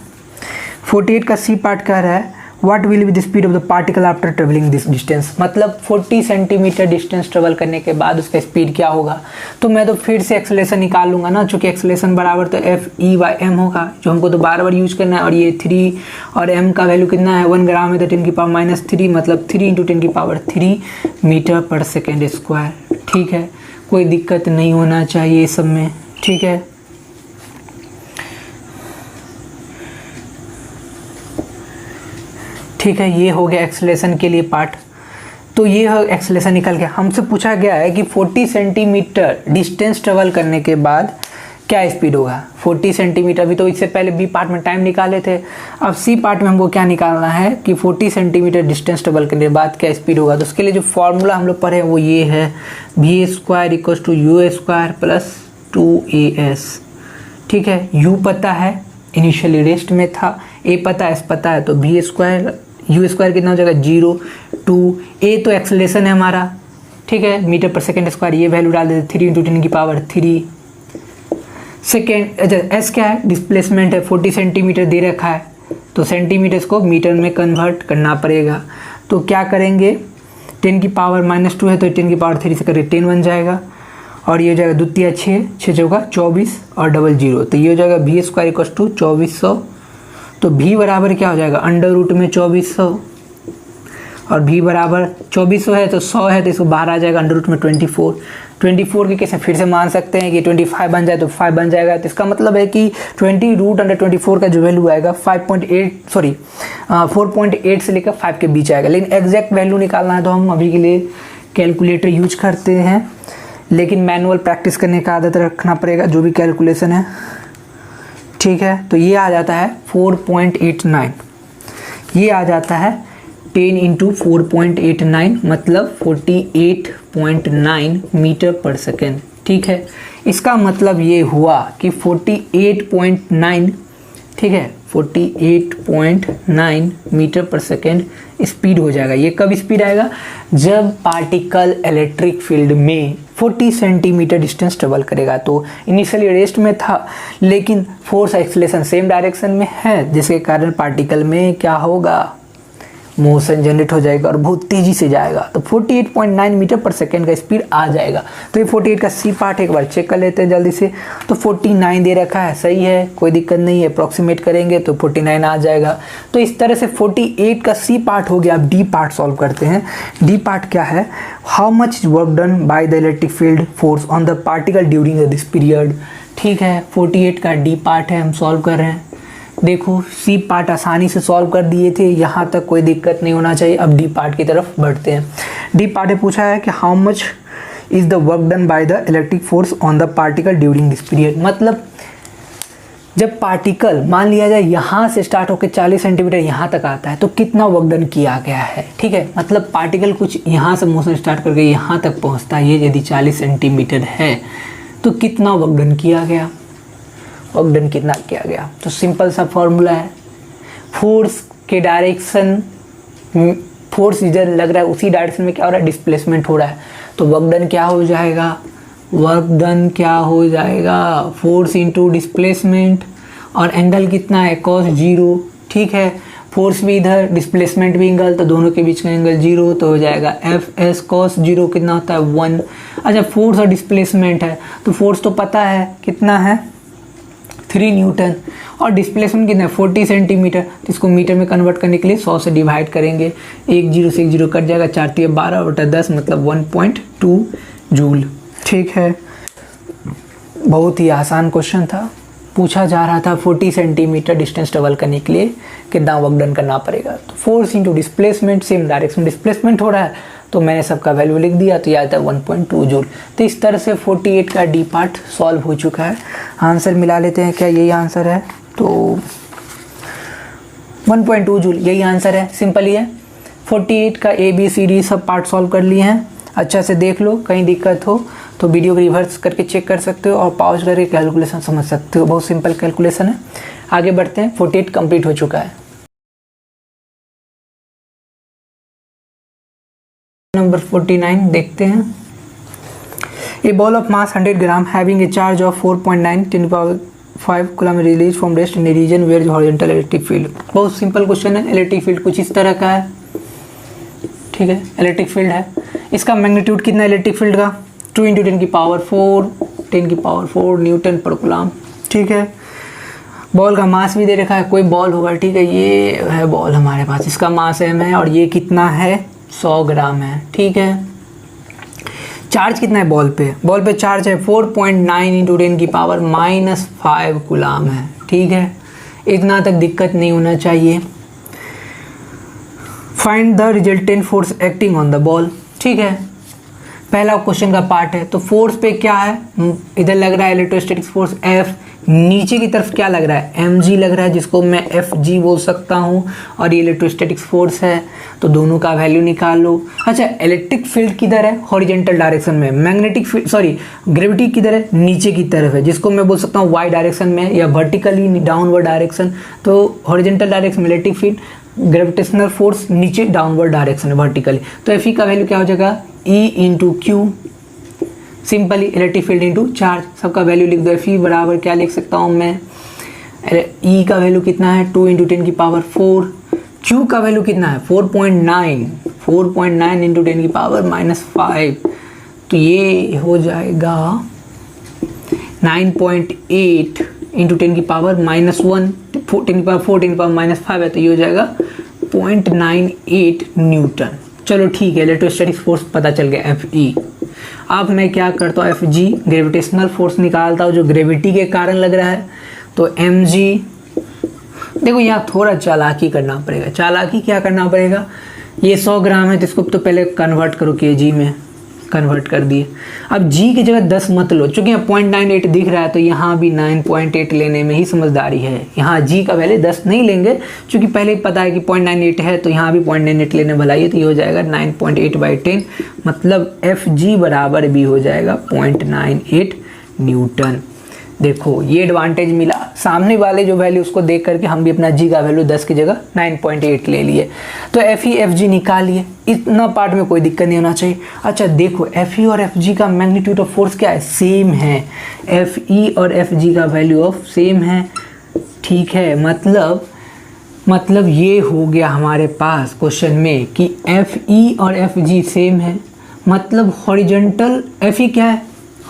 Speaker 1: 48 का सी पार्ट कह रहा है what will be the speed of the particle after travelling this distance. मतलब 40 सेंटीमीटर डिस्टेंस ट्रेवल करने के बाद उसका स्पीड क्या होगा। तो मैं तो फिर से एक्सेलरेशन निकाल लूँगा ना, चूँकि एक्सेलरेशन बराबर तो F/m होगा, जो हमको तो बार बार यूज करना है। और ये 3 और m का वैल्यू कितना है, 1 ग्राम है तो 10 की पावर -3, मतलब 3 इंटू 10 की पावर 3 मीटर पर सेकेंड स्क्वायर। ठीक है, कोई दिक्कत नहीं होना चाहिए इस सब में। ठीक है, ठीक है, ये हो गया एक्सेलरेशन के लिए पार्ट। तो ये एक्सेलरेशन निकल गया। हमसे पूछा गया है कि 40 सेंटीमीटर डिस्टेंस ट्रेवल करने के बाद क्या स्पीड होगा। 40 सेंटीमीटर, अभी तो इससे पहले बी पार्ट में टाइम निकाले थे। अब सी पार्ट में हमको क्या निकालना है कि 40 सेंटीमीटर डिस्टेंस ट्रेवल करने के बाद क्या स्पीड होगा। तो उसके लिए जो फॉर्मूला हम लोग पढ़े वो ये है, v² = u² + 2as। ठीक है, u पता है, इनिशियली रेस्ट में था, a पता है, s पता है, तो v² u² कितना हो जाएगा 0 2 a तो एक्सेलरेशन है हमारा। ठीक है, मीटर पर सेकेंड स्क्वायर, ये वैल्यू डाल देते 3 इंटू 10 की पावर 3 सेकेंड। अच्छा, एस क्या है, डिस्प्लेसमेंट है, 40 सेंटीमीटर दे रखा है तो सेंटीमीटर को मीटर में कन्वर्ट करना पड़ेगा। तो क्या करेंगे, 10 की पावर -2 है तो 10 की पावर 3 से करें 10 बन जाएगा। और ये हो जाएगा द्वितीय 6 चौका 24 और डबल 0, तो ये हो जाएगा v² = 2400। तो v बराबर क्या हो जाएगा, अंडर रूट में 2400 और v बराबर 2400 है तो 100 है तो इसको बाहर आ जाएगा अंडर रूट में 24 के कैसे फिर से मान सकते हैं कि 25 बन जाए तो 5 बन जाएगा। तो इसका मतलब है कि 20√24 का जो वैल्यू आएगा 4.8 से लेकर 5 के बीच आएगा। लेकिन एग्जैक्ट वैल्यू निकालना है तो हम अभी के लिए कैलकुलेटर यूज करते हैं, लेकिन मैनुअल प्रैक्टिस करने का आदत रखना पड़ेगा जो भी कैलकुलेशन है, ठीक है। तो ये आ जाता है 4.89, ये आ जाता है 10 इंटू 4.89 मतलब 48.9 मीटर पर सेकेंड, ठीक है। इसका मतलब ये हुआ कि 48.9, ठीक है, 48.9 मीटर पर सेकेंड स्पीड हो जाएगा। ये कब स्पीड आएगा? जब पार्टिकल इलेक्ट्रिक फील्ड में 40 सेंटीमीटर डिस्टेंस ट्रेवल करेगा। तो इनिशियली रेस्ट में था, लेकिन फोर्स एक्सीलरेशन सेम डायरेक्शन में है, जिसके कारण पार्टिकल में क्या होगा, मोशन जनरेट हो जाएगा और बहुत तेजी से जाएगा। तो 48.9 मीटर पर सेकेंड का स्पीड आ जाएगा। तो ये 48 का सी पार्ट एक बार चेक कर लेते हैं जल्दी से। तो 49 दे रखा है, सही है, कोई दिक्कत नहीं है, अप्रॉक्सीमेट करेंगे तो 49 आ जाएगा। तो इस तरह से 48 का सी पार्ट हो गया। अब डी पार्ट सॉल्व करते हैं। डी पार्ट क्या है? How much work done by the electric field force on the particle during this period, ठीक है। 48 का डी पार्ट है, हम सॉल्व कर रहे हैं। देखो सी पार्ट आसानी से सॉल्व कर दिए थे, यहाँ तक कोई दिक्कत नहीं होना चाहिए। अब डी पार्ट की तरफ बढ़ते हैं। डी पार्ट में पूछा है कि how much is the work done by the electric force on the particle during this period. मतलब जब पार्टिकल मान लिया जाए यहाँ से स्टार्ट होकर 40 सेंटीमीटर यहाँ तक आता है तो कितना वर्क डन किया गया है, ठीक है। मतलब पार्टिकल कुछ यहाँ से मोशन स्टार्ट करके यहाँ तक पहुँचता है, ये यदि 40 सेंटीमीटर है तो कितना वर्क डन किया गया, वर्क डन कितना किया गया। तो सिंपल सा फॉर्मूला है, फोर्स के डायरेक्शन, फोर्स इधर लग रहा है उसी डायरेक्शन में क्या हो रहा है, डिस्प्लेसमेंट हो रहा है। तो वर्क डन क्या हो जाएगा, वर्क डन क्या हो जाएगा, फोर्स इंटू डिस्प्लेसमेंट, और एंगल कितना है, cos 0, ठीक है। फोर्स भी इधर, डिस्प्लेसमेंट भी एंगल, तो दोनों के बीच का एंगल 0, तो हो जाएगा Fs cos 0 कितना होता है 1। अच्छा फोर्स और डिस्प्लेसमेंट है तो फोर्स तो पता है कितना है 3 न्यूटन, और डिस्प्लेसमेंट कितना है 40 सेंटीमीटर। तो इसको मीटर में कन्वर्ट करने के लिए 100 से डिवाइड करेंगे, 1 0 से 1 0 कट जाएगा, 4 3 12/10 मतलब 1.2 जूल, ठीक है। बहुत ही आसान क्वेश्चन था। पूछा जा रहा था 40 सेंटीमीटर डिस्टेंस ट्रेवल करने के लिए कितना वर्क डन करना पड़ेगा। तो force into displacement, same direction displacement हो रहा है तो मैंने सबका वैल्यू लिख दिया, तो ये आता है 1.2 जूल। तो इस तरह से 48 का डी पार्ट सॉल्व हो चुका है। आंसर मिला लेते हैं, क्या यही आंसर है? तो 1.2 जूल यही आंसर है, सिंपल ही है। 48 का ABCD सब पार्ट सॉल्व कर लिए हैं। अच्छा से देख लो, कहीं दिक्कत हो तो वीडियो को रिवर्स करके चेक कर सकते हो और पॉज करके कैलकुलेशन समझ सकते हो। बहुत सिंपल कैलकुलेशन है। आगे बढ़ते हैं। 48 कंप्लीट हो चुका है। नंबर 49 देखते हैं। A ball of mass 100 gram having a charge of 4.9 10⁵ coulomb release from rest in a region where horizontal electric field. बहुत सिंपल क्वेश्चन है। इलेक्ट्रिक फील्ड कुछ इस तरह का है, ठीक है। इलेक्ट्रिक फील्ड है, इसका मैग्नीट्यूड कितना है इलेक्ट्रिक फील्ड का 2 × 10⁴ न्यूटन पर कूलम, ठीक है। बॉल का मास भी दे रखा है, कोई बॉल होगा, ठीक है। ये है बॉल हमारे पास, इसका मास m है और ये कितना है 100 ग्राम है, ठीक है। चार्ज कितना है बॉल पे? बॉल पे चार्ज है 4.9 × 10⁻⁵ कूलम है, ठीक है। इतना तक दिक्कत नहीं होना चाहिए। Find the resultant force acting on the ball, ठीक है। पहला क्वेश्चन का पार्ट है। तो फोर्स पे क्या है, इधर लग रहा है इलेक्ट्रोस्टैटिक फोर्स F, नीचे की तरफ क्या लग रहा है mg लग रहा है, जिसको मैं FG बोल सकता हूँ, और ये इलेक्ट्रोस्टैटिक फोर्स है। तो दोनों का वैल्यू निकाल लो। अच्छा इलेक्ट्रिक फील्ड किधर है, हॉरिजॉन्टल डायरेक्शन में। मैग्नेटिक फील्ड ग्रेविटी किधर है, नीचे की तरफ है, जिसको मैं बोल सकता हूँ y डायरेक्शन में या वर्टिकली डाउनवर्ड डायरेक्शन। तो हॉरिजॉन्टल डायरेक्शन में इलेक्ट्रिक फील्ड, ग्रेविटेशनल फोर्स नीचे डाउनवर्ड डायरेक्शन है वर्टिकली। तो Fe का वैल्यू क्या हो जाएगा E × Q, simply electric field into charge. सबका वैल्यू लिख दो। Fe बराबर क्या लिख सकता हूँ मैं, E का वैल्यू कितना है 2 × 10⁴, Q का वैल्यू कितना है 4.9 × 10⁻⁵। तो ये हो जाएगा 9.8 × 10⁻⁻1 10⁴ 10⁻⁵ है, तो ये हो जाएगा 0.98 न्यूटन। चलो ठीक है, इलेक्ट्रोस्टैटिक फोर्स पता चल गया Fe। अब मैं क्या करता हूँ, Fg ग्रेविटेशनल फोर्स निकालता हूँ जो ग्रेविटी के कारण लग रहा है। तो mg, देखो यहाँ थोड़ा चालाकी करना पड़ेगा। चालाकी क्या करना पड़ेगा, ये 100 ग्राम है तो इसको तो पहले कन्वर्ट करो kg में, कन्वर्ट कर दिए। अब g की जगह 10 मत लो, चूंकि यहाँ 0.98 दिख रहा है तो यहाँ भी 9.8 लेने में ही समझदारी है। यहाँ g का वैल्यू 10 नहीं लेंगे, चूंकि पहले ही पता है कि 0.98 है तो यहाँ भी 0.98 लेने भलाई है, तो ये हो जाएगा 9.8/10, मतलब Fg बराबर भी हो जाएगा 0.98 न्यूटन। देखो ये एडवांटेज मिला, सामने वाले जो वैल्यू उसको देख करके हम भी अपना g का वैल्यू 10 की जगह 9.8 ले लिए। तो Fe Fg निकालिए, इतना पार्ट में कोई दिक्कत नहीं होना चाहिए। अच्छा देखो Fe और Fg का मैग्नीट्यूड ऑफ फोर्स क्या है, सेम है। Fe और Fg का वैल्यू ऑफ सेम है, ठीक है। मतलब ये हो गया हमारे पास क्वेश्चन में कि Fe और Fg सेम है, मतलब हॉरिजॉन्टल, Fe क्या है,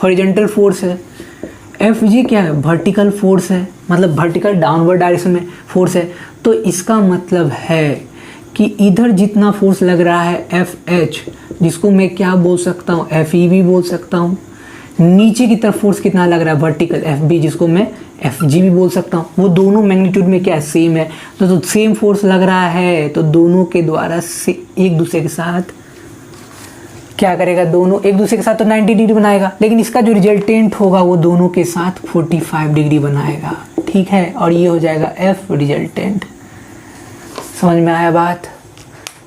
Speaker 1: हॉरिजॉन्टल फोर्स है, Fg क्या है, वर्टिकल फोर्स है, मतलब वर्टिकल डाउनवर्ड डायरेक्शन में फोर्स है। तो इसका मतलब है कि इधर जितना फोर्स लग रहा है Fh, जिसको मैं क्या बोल सकता हूँ, Fe भी बोल सकता हूँ। नीचे की तरफ फोर्स कितना लग रहा है, वर्टिकल, Fb, जिसको मैं Fg भी बोल सकता हूँ। वो दोनों मैग्नीट्यूड में क्या है, सेम है। तो सेम फोर्स लग रहा है तो दोनों के द्वारा से एक दूसरे के साथ क्या करेगा, दोनों एक दूसरे के साथ तो 90 डिग्री बनाएगा, लेकिन इसका जो रिजल्टेंट होगा वो दोनों के साथ 45 डिग्री बनाएगा, ठीक है। और ये हो जाएगा F रिजल्टेंट। समझ में आया बात?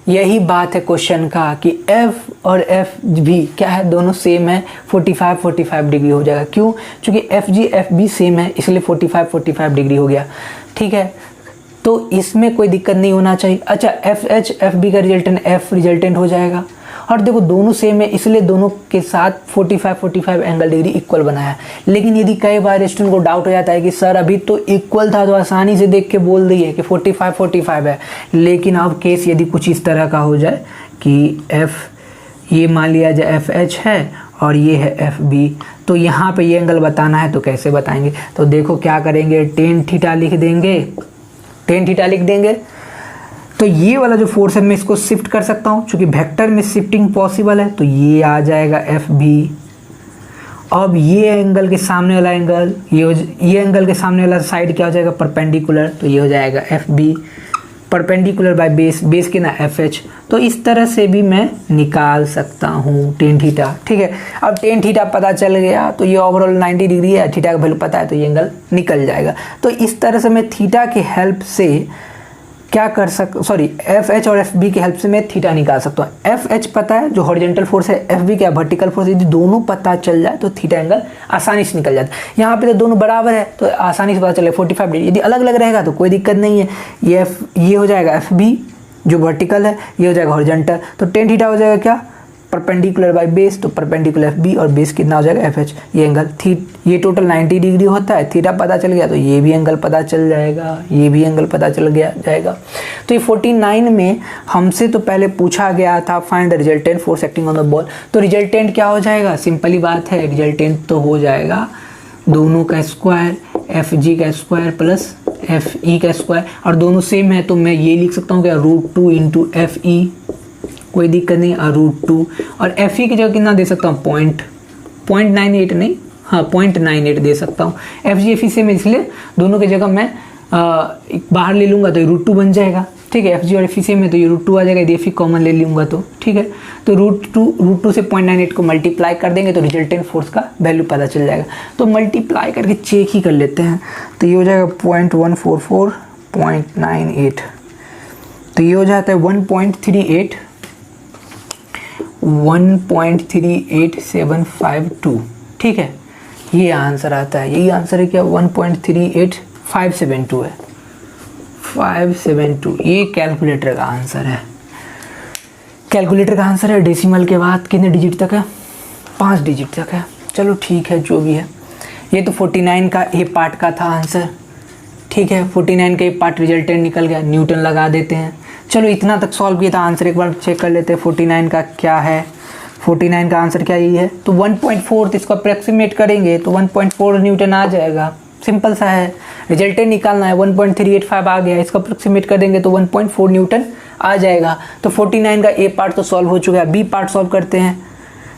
Speaker 1: यही बात है क्वेश्चन का कि F और F भी क्या है, दोनों सेम है, 45 डिग्री हो जाएगा। क्यों? क्योंकि Fg Fb सेम है, इसलिए 45 डिग्री हो गया, ठीक है। तो इसमें कोई दिक्कत नहीं होना चाहिए। अच्छा FH Fb का रिजल्टेंट F रिजल्टेंट हो जाएगा। और देखो दोनों सेम है, इसलिए दोनों के साथ 45 एंगल डिग्री इक्वल बनाया। लेकिन यदि कई बार स्टूडेंट को डाउट हो जाता है कि सर अभी तो इक्वल था तो आसानी से देख के बोल दिए कि 45 है, लेकिन अब केस यदि कुछ इस तरह का हो जाए कि F ये मान लिया जाए FH है और ये है FB, तो यहाँ पे ये एंगल बताना है तो कैसे बताएंगे। तो देखो क्या करेंगे, tan थीटा लिख देंगे, tan थीटा लिख देंगे। तो ये वाला जो फोर्स है मैं इसको शिफ्ट कर सकता हूँ, क्योंकि वेक्टर में शिफ्टिंग पॉसिबल है। तो ये आ जाएगा FB। अब ये एंगल के सामने वाला एंगल, ये एंगल के सामने वाला साइड क्या हो जाएगा, परपेंडिकुलर, तो ये हो जाएगा FB। Perpendicular by base, base के ना FH। तो इस तरह से भी मैं निकाल सकता हूँ tan थीटा, ठीक है। अब tan थीटा पता चल गया तो ये ओवरऑल 90 डिग्री है, थीटा का वैल्यू पता है तो ये एंगल निकल जाएगा। तो इस तरह से मैं थीटा की हेल्प से क्या कर FH और FB की हेल्प से मैं थीटा निकाल सकता हूँ। FH पता है जो हॉरिजॉन्टल फोर्स है, FB क्या वर्टिकल फोर्स, यदि दोनों पता चल जाए तो थीटा एंगल आसानी से निकल जाता है। यहाँ पे तो दोनों बराबर है तो आसानी से पता चले 45 डिग्री। यदि अलग अलग रहेगा तो कोई दिक्कत नहीं है। ये हो जाएगा FB जो वर्टिकल है, ये हो जाएगा हॉरिजॉन्टल, तो tan थीटा हो जाएगा क्या, परपेंडिकुलर बाय बेस, तो परपेंडिकुलर FB और बेस कितना हो जाएगा FH। ये एंगल ये टोटल 90 डिग्री होता है। थीटा पता चल गया तो ये भी एंगल पता चल जाएगा, ये भी एंगल पता चल जाएगा। तो ये 49 में हमसे तो पहले पूछा गया था find the resultant force acting on the ball. तो रिजल्टेंट क्या हो जाएगा, सिंपल ही बात है, रिजल्टेंट तो हो जाएगा दोनों का स्क्वायर, Fg का स्क्वायर प्लस Fe का स्क्वायर, और दोनों सेम है तो मैं ये लिख सकता हूँ क्या, √2 इंटू Fe, कोई दिक्कत नहीं, √2। और Fe की जगह कितना दे सकता हूँ, 0.98 नहीं, हाँ 0.98 दे सकता हूँ। Fg Fe से मैं इसलिए दोनों की जगह मैं बाहर ले लूँगा तो √2 बन जाएगा, ठीक है। Fg और Fe से में तो ये √2 आ जाएगा, यदि Fe कॉमन ले लूँगा तो, ठीक है। तो √2 से 0.98 को मल्टीप्लाई कर देंगे तो रिजल्टेंट फोर्स का वैल्यू पता चल जाएगा। तो मल्टीप्लाई करके चेक ही कर लेते हैं, तो ये हो जाएगा 0.144.98, तो ये हो जाता है 1.38752, ठीक है। ये आंसर आता है, यही आंसर है क्या, 1.38572 है, 572। ये कैलकुलेटर का आंसर है, कैलकुलेटर का आंसर है। डेसिमल के बाद कितने डिजिट तक है, 5 डिजिट तक है। चलो ठीक है, जो भी है। ये तो 49 का ए पार्ट का था आंसर, ठीक है। 49 का ए पार्ट रिजल्टेंट निकल गया, न्यूटन लगा देते हैं। चलो इतना तक सॉल्व किया था, आंसर एक बार चेक कर लेते हैं 49 का क्या है। 49 का आंसर क्या यही है, तो 1.4, इसको अप्रोक्सीमेट करेंगे तो 1.4 न्यूटन आ जाएगा, सिंपल सा है। रिजल्टेंट निकालना है, 1.385 आ गया, इसको अप्रोक्सीमेट कर देंगे तो 1.4 न्यूटन आ जाएगा। तो 49 का ए पार्ट तो सॉल्व हो चुका है, बी पार्ट सॉल्व करते हैं।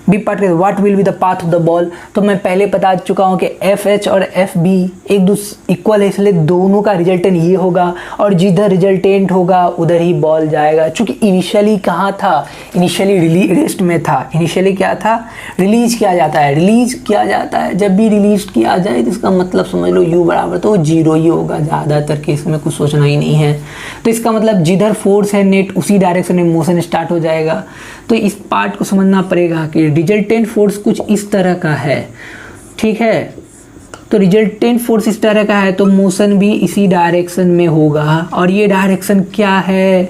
Speaker 1: बी पार्ट के what will be the path of the ball, तो मैं पहले बता चुका हूँ कि एफ एच और एफ बी एक दूसरे इक्वल है, इसलिए दोनों का रिजल्टेंट ये होगा और जिधर रिजल्टेंट होगा उधर ही बॉल जाएगा। चूंकि इनिशियली कहाँ था, इनिशियली रेस्ट में था। इनिशियली क्या था, रिलीज किया जाता है। रिलीज किया जाता है जब भी रिलीज किया जाए तो इसका मतलब समझ लो u बराबर तो 0 ही होगा, ज़्यादातर केस में कुछ सोचना ही नहीं है। तो इसका मतलब जिधर फोर्स है नेट उसी डायरेक्शन में मोशन स्टार्ट हो जाएगा। तो इस पार्ट को समझना पड़ेगा कि रिजल्टेंट फोर्स कुछ इस तरह का है, ठीक है। तो रिजल्टेंट फोर्स इस तरह का है तो मोशन भी इसी डायरेक्शन में होगा। और ये डायरेक्शन क्या है,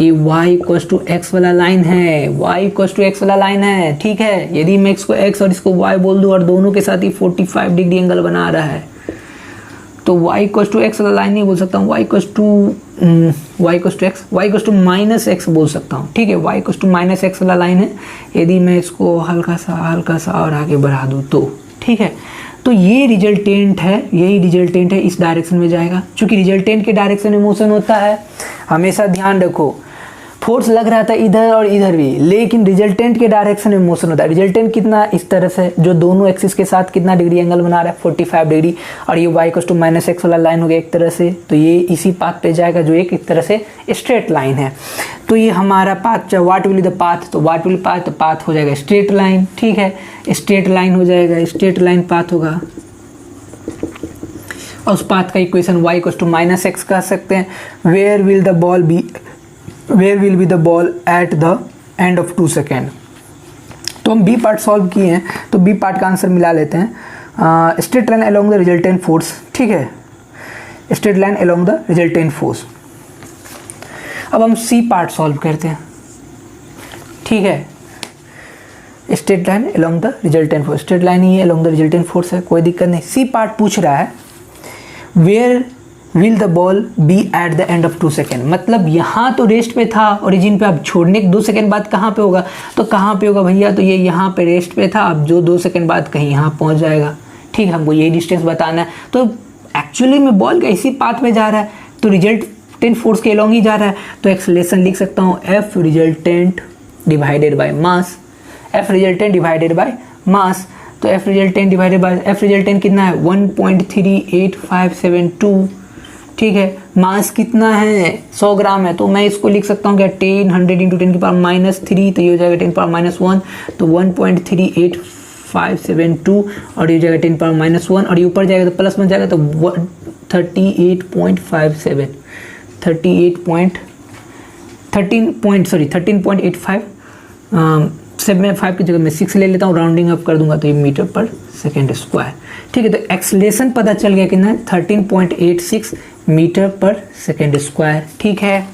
Speaker 1: ये y=x वाला लाइन है, y=x वाला लाइन है, ठीक है। यदि मैं x को x और इसको y बोल दूं और दोनों के साथ ही 45 डिग्री एंगल बना रहा है तो y=x वाला लाइन नहीं बोल सकता हूँ, y=x बोल सकता हूँ, ठीक है। y=-x वाला लाइन है। यदि मैं इसको हल्का सा और आगे बढ़ा दूँ तो, ठीक है। तो ये रिजल्टेंट है, यही रिजल्टेंट है, इस डायरेक्शन में जाएगा। चूंकि रिजल्टेंट के डायरेक्शन में मोशन होता है, हमेशा ध्यान रखो, फोर्स लग रहा था इधर और इधर भी, लेकिन रिजल्टेंट के डायरेक्शन में मोशन होता है। रिजल्टेंट कितना, इस तरह से, जो दोनों एक्सिस के साथ कितना डिग्री एंगल बना रहा है, 45 डिग्री। और ये y=-x वाला लाइन हो गया एक तरह से, तो ये इसी पाथ पे जाएगा जो एक तरह से स्ट्रेट लाइन है। तो ये हमारा path, what will the path, तो व्हाट विल पाथ, तो पाथ हो जाएगा स्ट्रेट लाइन, ठीक है। स्ट्रेट लाइन हो जाएगा, स्ट्रेट लाइन पाथ होगा। और उस पाथ का इक्वेशन y=-x कह सकते हैं। Where will be the ball at the end of 2 second. तो हम बी पार्ट सॉल्व किए हैं, तो बी पार्ट का आंसर मिला लेते हैं। Straight line along the resultant force, ठीक है, straight line along the resultant force. अब हम सी पार्ट सॉल्व करते हैं, ठीक है। Straight line along the resultant force, straight line ही अलोंग द रिजल्टेंट फोर्स है, कोई दिक्कत नहीं। सी पार्ट पूछ रहा है where will the ball be at the end of 2 second, मतलब यहाँ तो रेस्ट पे था ओरिजिन पे, अब छोड़ने के 2 सेकेंड बाद कहाँ पे होगा, तो कहाँ पे होगा भैया, तो ये यहाँ पे रेस्ट पे था, अब जो 2 सेकेंड बाद कहीं यहाँ पहुँच जाएगा, ठीक है। हमको यही डिस्टेंस बताना है। तो एक्चुअली में बॉल का इसी पाथ में जा रहा है, तो रिजल्टेंट फोर्स के अलोंग ही जा रहा है, तो एक्सेलरेशन लिख सकता हूँ F resultant divided by mass, F resultant divided by mass. तो F रिजल्टेंट कितना है, 1.38572, ठीक है। मास कितना है, 100 ग्राम है, तो मैं इसको लिख सकता हूँ क्या, 100 × 10⁻³ तो ये हो जाएगा 10⁻1, तो 1.38572 और ये हो जाएगा 10⁻1 और ये ऊपर जाएगा तो प्लस बन जाएगा, तो 13.85 13.85 की जगह मैं 6 ले लेता हूँ, राउंडिंग अप कर दूंगा तो ये मीटर पर सेकेंड स्क्वायर, ठीक है। तो एक्सेलरेशन पता चल गया कितना है, 13.86 मीटर पर सेकेंड स्क्वायर, ठीक है।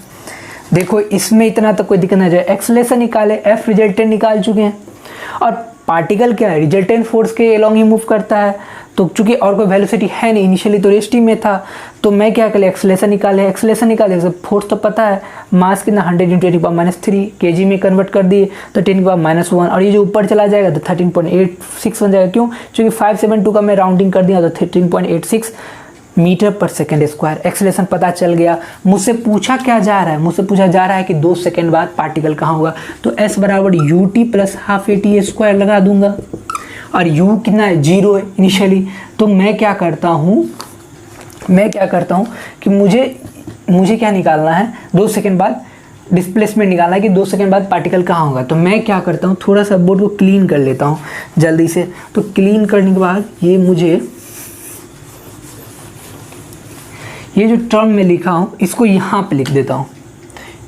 Speaker 1: देखो इसमें इतना तो कोई दिक्कत नहीं जाए। एक्सेलरेशन निकाले, एफ रिजल्टेंट निकाल चुके हैं, और पार्टिकल क्या है, रिजल्टेंट फोर्स के अलोंग ही मूव करता है। तो चूंकि और कोई वेलोसिटी है नहीं, इनिशियली तो रेस्ट ही में था, तो मैं क्या कर लिया, एक्सेलरेशन निकाले। फोर्स तो पता है, मास कितना 100 × 10⁻³ kg में कन्वर्ट कर दिए तो 10⁻1, और ये जो ऊपर चला जाएगा तो 13.86 बन जाएगा। क्यों, क्योंकि 572 का मैं राउंडिंग कर दिया तो 13.86 मीटर पर सेकेंड स्क्वायर। एक्सेलरेशन पता चल गया। मुझसे पूछा क्या जा रहा है, मुझसे पूछा जा रहा है कि 2 सेकेंड बाद पार्टिकल कहाँ होगा, तो S बराबर ut + ½ AT² लगा दूंगा, और u कितना है, 0 है इनिशियली। तो मैं क्या करता हूँ कि मुझे क्या निकालना है, 2 सेकेंड बाद डिस्प्लेसमेंट निकालना है कि 2 सेकेंड बाद पार्टिकल कहाँ होगा। तो मैं क्या करता हूँ, थोड़ा सा बोर्ड को क्लीन कर लेता हूँ जल्दी से। तो क्लीन करने के बाद ये जो टर्म में लिखा हूँ इसको यहाँ पे लिख देता हूँ,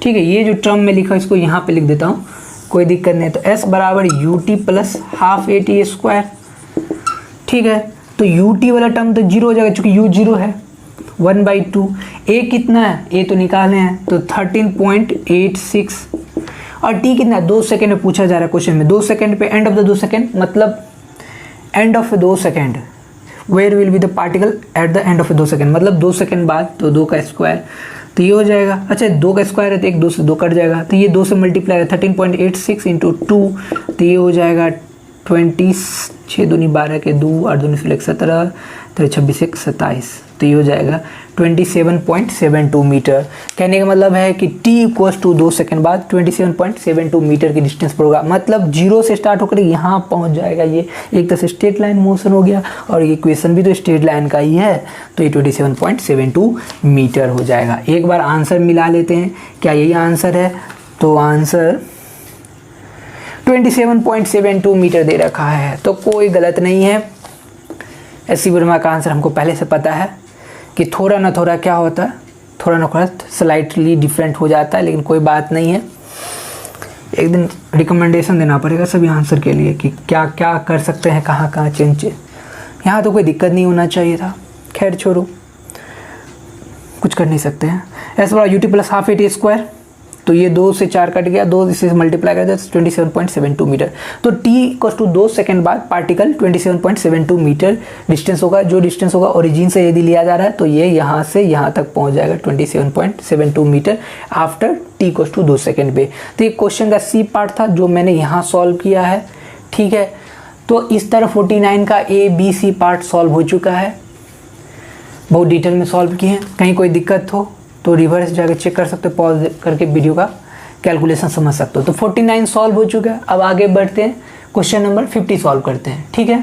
Speaker 1: ठीक है। ये जो टर्म में लिखा है इसको यहाँ पे लिख देता हूँ, कोई दिक्कत नहीं। तो S बराबर ut + ½ AT², ठीक है। तो ut वाला टर्म तो 0 हो जाएगा चूँकि u 0 है, 1/2। a कितना है, a तो निकाले हैं, तो 13.86, और t कितना है, 2 सेकेंड में पूछा जा रहा है क्वेश्चन में। 2 सेकेंड पे एंड ऑफ द 2 सेकेंड, मतलब end of 2 second, where will be the particle at the end of 2 second, मतलब 2 सेकेंड बाद, तो 2 का स्क्वायर, तो ये हो जाएगा। अच्छा 2 का स्क्वायर है तो 1 2 से 2 कट जाएगा, तो ये 2 से मल्टीप्लाई है, 13.86 × 2, तो ये हो जाएगा 26 2 12 के 2 8 2 16 17, तो 26 एक 27, तो ये हो जाएगा 27.72 मीटर। कहने का मतलब है कि t इक्वल्स टू 2 सेकंड बाद 27.72 मीटर की डिस्टेंस पर होगा, मतलब 0 से स्टार्ट होकर यहाँ पहुँच जाएगा। ये एक तरह से स्ट्रेट लाइन मोशन हो गया, और ये इक्वेशन भी तो स्ट्रेट लाइन का ही है, तो ये 27.72 मीटर हो जाएगा। एक बार आंसर मिला लेते हैं, क्या यही आंसर है? तो आंसर 27.72 मीटर दे रखा है, तो कोई गलत नहीं है। एससी वर्मा का आंसर हमको पहले से पता है कि थोड़ा ना थोड़ा क्या होता है, थोड़ा ना थोड़ा स्लाइटली डिफरेंट हो जाता है, लेकिन कोई बात नहीं है। एक दिन रिकमेंडेशन देना पड़ेगा सभी आंसर के लिए कि क्या क्या कर सकते हैं, कहाँ कहाँ चेंज। यहाँ तो कोई दिक्कत नहीं होना चाहिए था, खैर छोड़ो, कुछ कर नहीं सकते हैं। ऐसा बड़ा UT plus half eighty square, तो ये 2 से 4 कट गया, 2 इससे मल्टीप्लाई कर दिया 27.72 मीटर। तो t इक्वल टू 2 सेकंड बाद पार्टिकल 27.72 मीटर डिस्टेंस होगा। जो डिस्टेंस होगा ओरिजिन से यदि लिया जा रहा है तो ये यहाँ से यहाँ तक पहुँच जाएगा 27.72 metre after t equal to 2 second पे। तो ये क्वेश्चन का सी पार्ट था जो मैंने यहाँ सॉल्व किया है, ठीक है। तो इस तरह 49 का A B C part solve हो चुका है, बहुत डिटेल में सॉल्व किए हैं। कहीं कोई दिक्कत हो तो रिवर्स जाकर चेक कर सकते हो, पॉज करके वीडियो का कैलकुलेशन समझ सकते हो। तो 49 सॉल्व हो चुका है। अब आगे बढ़ते हैं, क्वेश्चन नंबर 50 सॉल्व करते हैं, ठीक है।